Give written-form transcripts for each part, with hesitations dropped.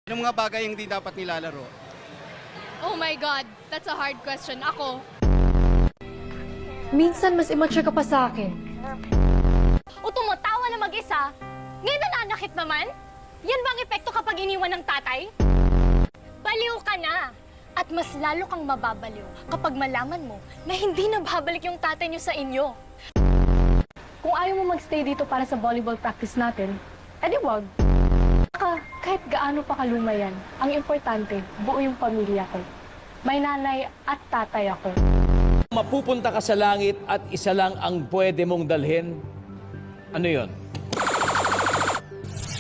Anong mga bagay ang hindi dapat nilalaro? Oh my God, that's a hard question. Ako, Minsan mas immature ka pa sa akin. O tumatawa na mag-isa, ngayon nananakit naman? Yan bang epekto kapag iniwan ng tatay? Baliw ka na! At mas lalo kang mababaliw kapag malaman mo na hindi na babalik yung tatay niyo sa inyo. Kung ayaw mo magstay dito para sa volleyball practice natin, edi wag. Kahit gaano pa kaluma yan, ang importante, buo yung pamilya ko. May nanay at tatay ako. Mapupunta ka sa langit at isa lang ang pwede mong dalhin. Ano yon?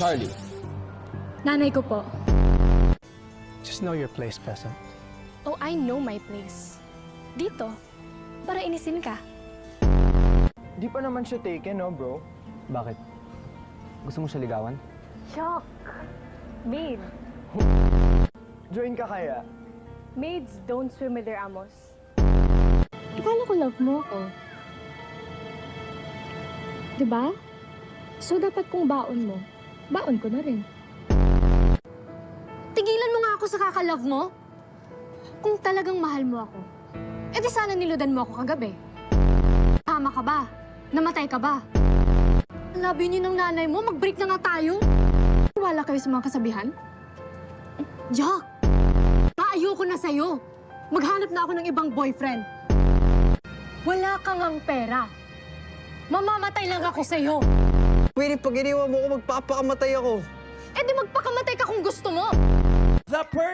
Charlie. nanay ko po. Just know your place, Pesa. Oh, I know my place. Dito, para inisin ka. Di pa naman siya taken, no, bro? Bakit? Gusto mo siya ligawan? Shock! Maid. Join ka kaya? Maids don't swim with their amos. Akala ko love mo ako. Diba? So dapat kung baon mo, baon ko na rin. Tigilan mo nga ako sa kakalove mo. Kung talagang mahal mo ako, edi sana niludan mo ako kagabi. Tama ka ba? Namatay ka ba? Love yun ng nanay mo, mag-break na nga tayo. Wala kayo sa mga kasabihan? Jack! Ayoko na sa'yo. Maghanap na ako ng ibang boyfriend. Wala kang ang pera. Mamamatay lang ako sa'yo. Pwede pag iniwan mo ko, magpapakamatay ako. Eh di magpakamatay ka kung gusto mo. The